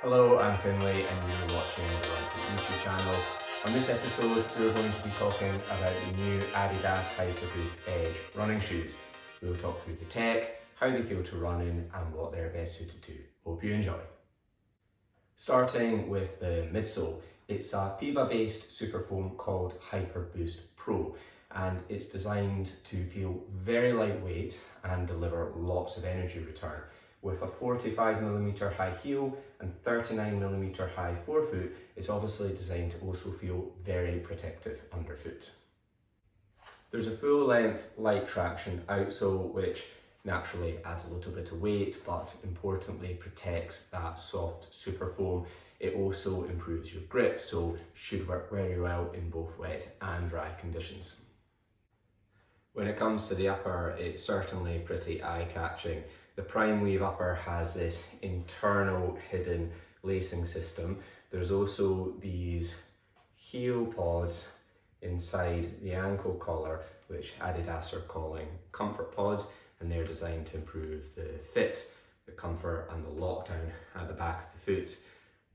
Hello, I'm Finlay and you're watching the Lighttraxion YouTube channel. On this episode, we're going to be talking about the new Adidas Hyperboost Edge Running Shoes. We'll talk through the tech, how they feel to run in and what they're best suited to. Hope you enjoy. Starting with the midsole, it's a PEBA-based superfoam called Hyperboost Pro, and it's designed to feel very lightweight and deliver lots of energy return. With a 45mm high heel and 39mm high forefoot, it's obviously designed to also feel very protective underfoot. There's a full-length Lighttraxion outsole which naturally adds a little bit of weight, but importantly protects that soft superfoam. It also improves your grip, so should work very well in both wet and dry conditions. When it comes to the upper, it's certainly pretty eye-catching. The Primeweave upper has this internal hidden lacing system. There's also these heel pods inside the ankle collar, which Adidas are calling comfort pods, and they're designed to improve the fit, the comfort and the lockdown at the back of the foot.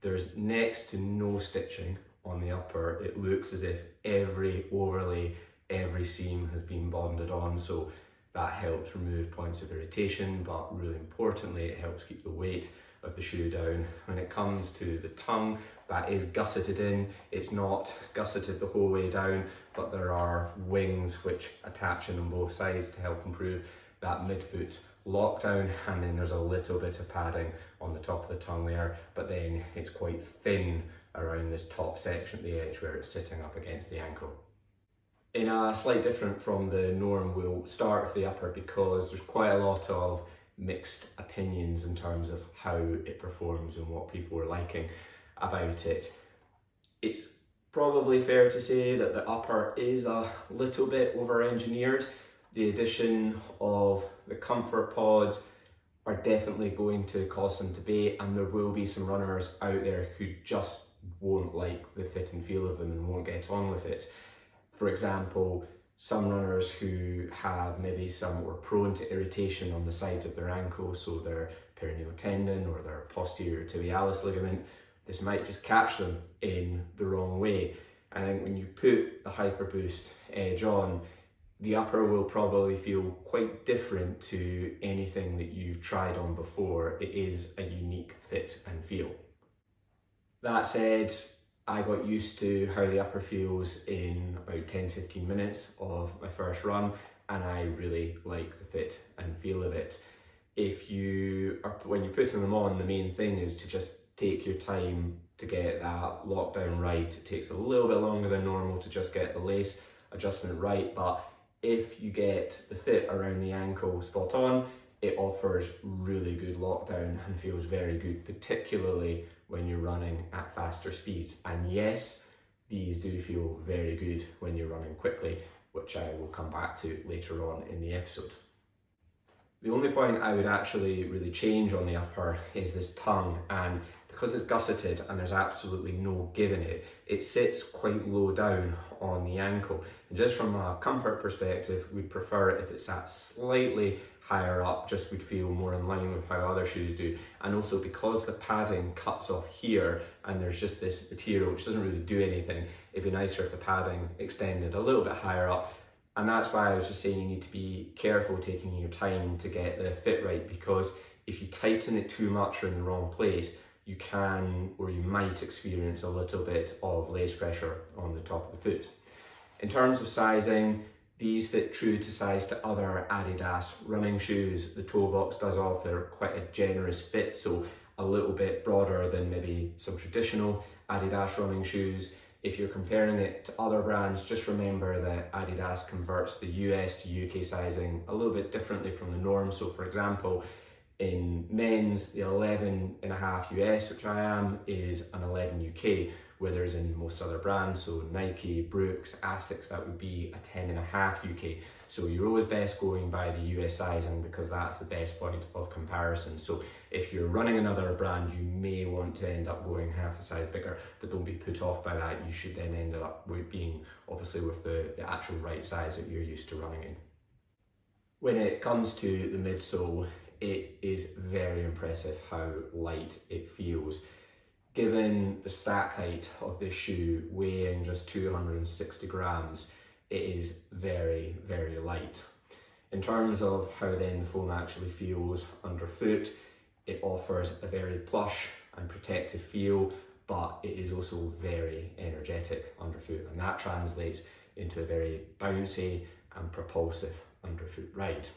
There's next to no stitching on the upper. It looks as if every overlay, every seam has been bonded on, so that helps remove points of irritation, but really importantly, it helps keep the weight of the shoe down. When it comes to the tongue, that is gusseted in. It's not gusseted the whole way down, but there are wings which attach in on both sides to help improve that midfoot lockdown, and then there's a little bit of padding on the top of the tongue there, but then it's quite thin around this top section at the edge where it's sitting up against the ankle. In a slight different from the norm, we'll start with the upper because there's quite a lot of mixed opinions in terms of how it performs and what people are liking about it. It's probably fair to say that the upper is a little bit over-engineered. The addition of the comfort pods are definitely going to cause some debate, and there will be some runners out there who just won't like the fit and feel of them and won't get on with it. For example, some runners who have maybe some or prone to irritation on the sides of their ankle, so their peroneal tendon or their posterior tibialis ligament, this might just catch them in the wrong way. I think when you put the Hyperboost Edge on, the upper will probably feel quite different to anything that you've tried on before. It is a unique fit and feel. That said, I got used to how the upper feels in about 10-15 minutes of my first run, and I really like the fit and feel of it. When you're putting them on, the main thing is to just take your time to get that lockdown right. It takes a little bit longer than normal to just get the lace adjustment right, but if you get the fit around the ankle spot on, it offers really good lockdown and feels very good, particularly when you're running at faster speeds. And yes, these do feel very good when you're running quickly, which I will come back to later on in the episode. The only point I would actually really change on the upper is this tongue, and because it's gusseted and there's absolutely no give in it, it sits quite low down on the ankle. And just from a comfort perspective, we'd prefer it if it sat slightly higher up, just would feel more in line with how other shoes do. And also because the padding cuts off here and there's just this material which doesn't really do anything, it'd be nicer if the padding extended a little bit higher up. And that's why I was just saying you need to be careful taking your time to get the fit right, because if you tighten it too much or in the wrong place, you can or you might experience a little bit of lace pressure on the top of the foot. In terms of sizing, these fit true to size to other Adidas running shoes. The toe box does offer quite a generous fit, so a little bit broader than maybe some traditional Adidas running shoes. If you're comparing it to other brands, just remember that Adidas converts the US to UK sizing a little bit differently from the norm. So for example, in men's, the 11.5 US, which I am, is an 11 UK, whereas in most other brands, so Nike, Brooks, Asics, that would be a 10.5 UK. So you're always best going by the US sizing because that's the best point of comparison. So if you're running another brand, you may want to end up going half a size bigger, but don't be put off by that. You should then end up with being obviously with the actual right size that you're used to running in. When it comes to the midsole, it is very impressive how light it feels. given the stack height of this shoe weighing just 260 grams, it is very, very light. In terms of how then the foam actually feels underfoot, it offers a very plush and protective feel, but it is also very energetic underfoot, and that translates into a very bouncy and propulsive underfoot ride.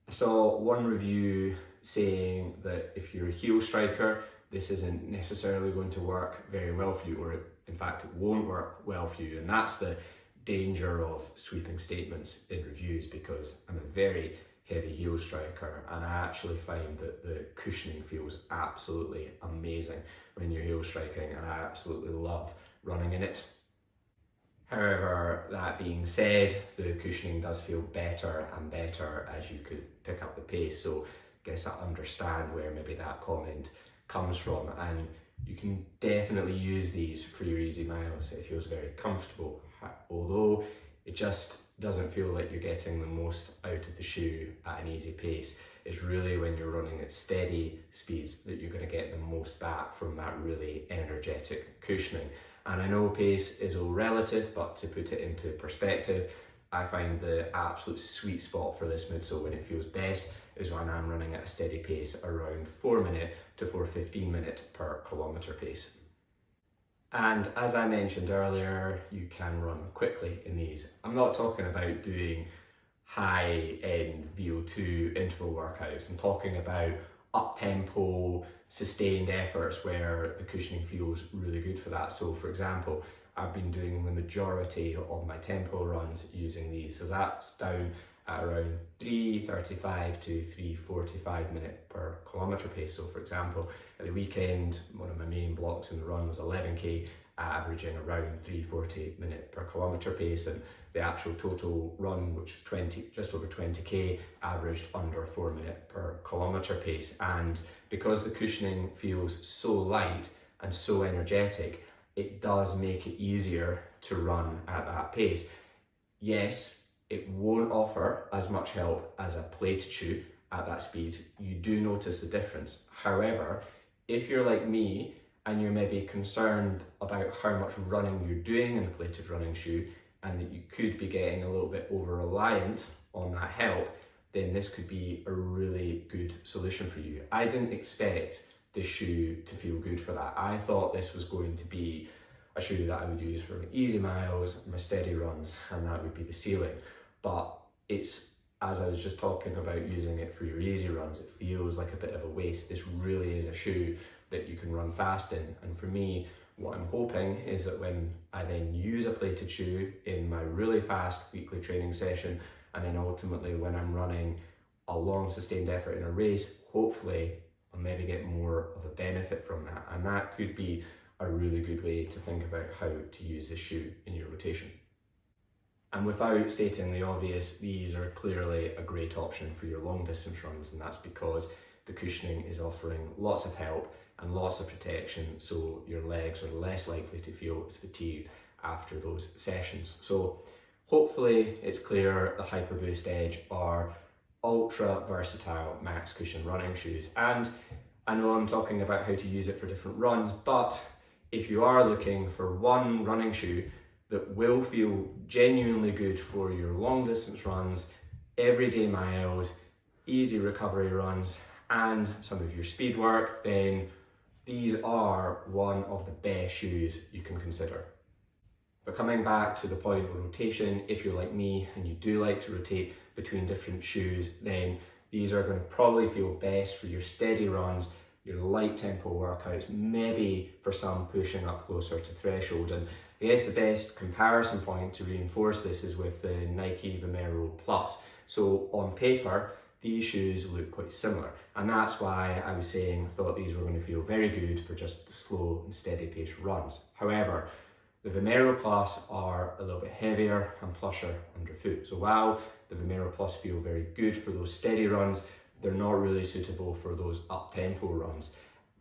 I saw one review saying that if you're a heel striker, this isn't necessarily going to work very well for you, or in fact it won't work well for you, and that's the danger of sweeping statements in reviews, because I'm a very heavy heel striker and I actually find that the cushioning feels absolutely amazing when you're heel striking, and I absolutely love running in it. However, that being said, the cushioning does feel better and better as you could pick up the pace, so I guess I understand where maybe that comment comes from, and you can definitely use these for your easy miles. It feels very comfortable, although it just doesn't feel like you're getting the most out of the shoe at an easy pace. It's really when you're running at steady speeds that you're going to get the most back from that really energetic cushioning. And I know pace is all relative, but to put it into perspective, I find the absolute sweet spot for this midsole when it feels best is when I'm running at a steady pace around 4-minute to 4:15-minute per kilometre pace. And as I mentioned earlier, you can run quickly in these. I'm not talking about doing high-end VO2 interval workouts. I'm talking about up-tempo, sustained efforts where the cushioning feels really good for that. So for example, I've been doing the majority of my tempo runs using these. So that's down at around 3:35 to 3:45 minute per kilometre pace. So for example, at the weekend, one of my main blocks in the run was 11k, averaging around 3:40 minute per kilometre pace, and the actual total run, which was just over 20k, averaged under 4-minute per kilometre pace. And because the cushioning feels so light and so energetic, it does make it easier to run at that pace. Yes, it won't offer as much help as a plated shoe at that speed. You do notice the difference. However, if you're like me and you're maybe concerned about how much running you're doing in a plated running shoe, and that you could be getting a little bit over-reliant on that help, then this could be a really good solution for you. I didn't expect this shoe to feel good for that. I thought this was going to be a shoe that I would use for my easy miles, my steady runs, and that would be the ceiling. But it's, as I was just talking about using it for your easy runs, it feels like a bit of a waste. This really is a shoe that you can run fast in. And for me, what I'm hoping is that when I then use a plated shoe in my really fast weekly training session, and then ultimately when I'm running a long sustained effort in a race, hopefully I'll maybe get more of a benefit from that. And that could be a really good way to think about how to use this shoe in your rotation. And without stating the obvious, these are clearly a great option for your long distance runs, and that's because the cushioning is offering lots of help and lots of protection, so your legs are less likely to feel as fatigued after those sessions. So hopefully it's clear the Hyperboost Edge are ultra versatile max cushion running shoes. And I know I'm talking about how to use it for different runs, but if you are looking for one running shoe that will feel genuinely good for your long distance runs, everyday miles, easy recovery runs, and some of your speed work, then these are one of the best shoes you can consider. But coming back to the point of rotation, if you're like me and you do like to rotate between different shoes, then these are going to probably feel best for your steady runs, your light tempo workouts, maybe for some pushing up closer to threshold. And I guess the best comparison point to reinforce this is with the Nike Vomero Plus. So on paper, these shoes look quite similar, and that's why I was saying I thought these were going to feel very good for just the slow and steady pace runs. However, the Vomero Plus are a little bit heavier and plusher underfoot. So while the Vomero Plus feel very good for those steady runs, they're not really suitable for those up-tempo runs.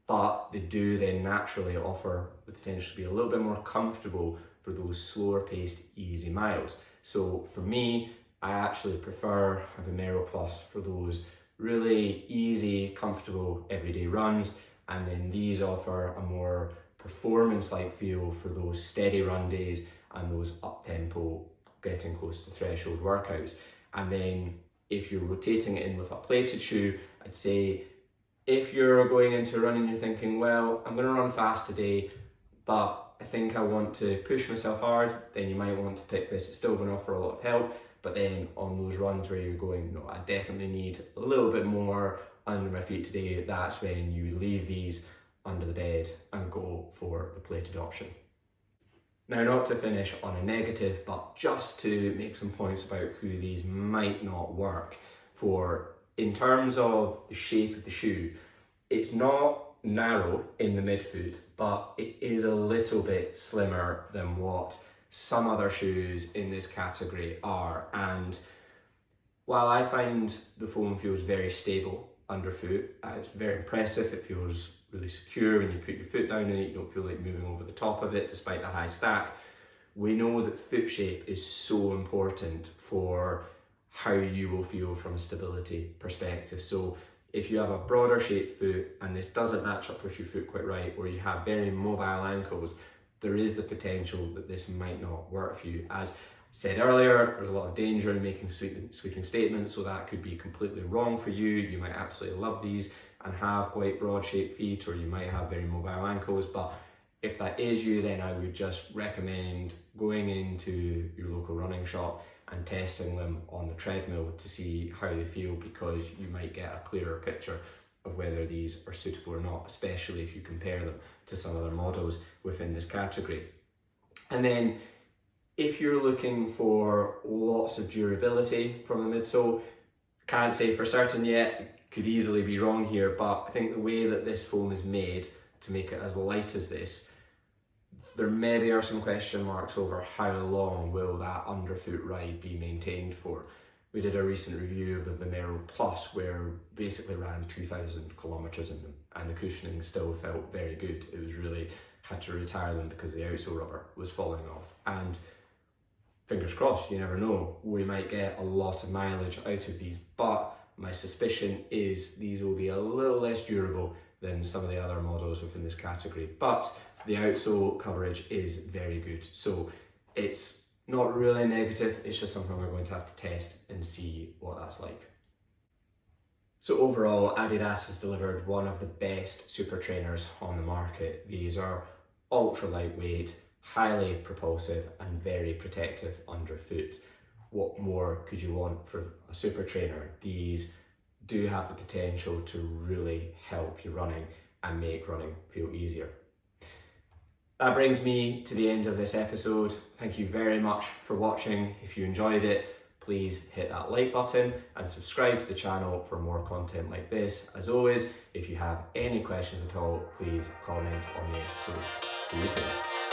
But they do then naturally offer the potential to be a little bit more comfortable for those slower paced easy miles. So for me, I actually prefer a Vomero Plus for those really easy, comfortable everyday runs, and then these offer a more performance-like feel for those steady run days and those up-tempo, getting close to threshold workouts. And then if you're rotating it in with a plated shoe, I'd say if you're going into running, you're thinking, well, I'm going to run fast today, but I think I want to push myself hard, then you might want to pick this. It's still going to offer a lot of help, but then on those runs where you're going, no, I definitely need a little bit more under my feet today, that's when you leave these under the bed and go for the plated option. Now, not to finish on a negative, but just to make some points about who these might not work for. In terms of the shape of the shoe, it's not narrow in the midfoot, but it is a little bit slimmer than what some other shoes in this category are. And while I find the foam feels very stable underfoot, it's very impressive, it feels really secure when you put your foot down in it, you don't feel like moving over the top of it despite the high stack. We know that foot shape is so important for how you will feel from a stability perspective. So if you have a broader shaped foot and this doesn't match up with your foot quite right, or you have very mobile ankles, there is the potential that this might not work for you. As said earlier, there's a lot of danger in making sweeping statements, so that could be completely wrong for you. You might absolutely love these and have quite broad shaped feet, or you might have very mobile ankles, but if that is you, then I would just recommend going into your local running shop and testing them on the treadmill to see how they feel, because you might get a clearer picture of whether these are suitable or not, especially if you compare them to some other models within this category. And then if you're looking for lots of durability from the midsole, can't say for certain yet, could easily be wrong here, but I think the way that this foam is made to make it as light as this, there maybe are some question marks over how long will that underfoot ride be maintained for. We did a recent review of the Vomero Plus where basically ran 2,000 kilometers in them, and the cushioning still felt very good. It was really, had to retire them because the outsole rubber was falling off. And fingers crossed, you never know, we might get a lot of mileage out of these, but my suspicion is these will be a little less durable than some of the other models within this category. But the outsole coverage is very good. So it's not really negative, it's just something we're going to have to test and see what that's like. So overall, Adidas has delivered one of the best super trainers on the market. These are ultra lightweight, highly propulsive and very protective underfoot. What more could you want for a super trainer? These do have the potential to really help you running and make running feel easier. That brings me to the end of this episode. Thank you very much for watching. If you enjoyed it, please hit that like button and subscribe to the channel for more content like this. As always, if you have any questions at all, please comment on the episode. See you soon.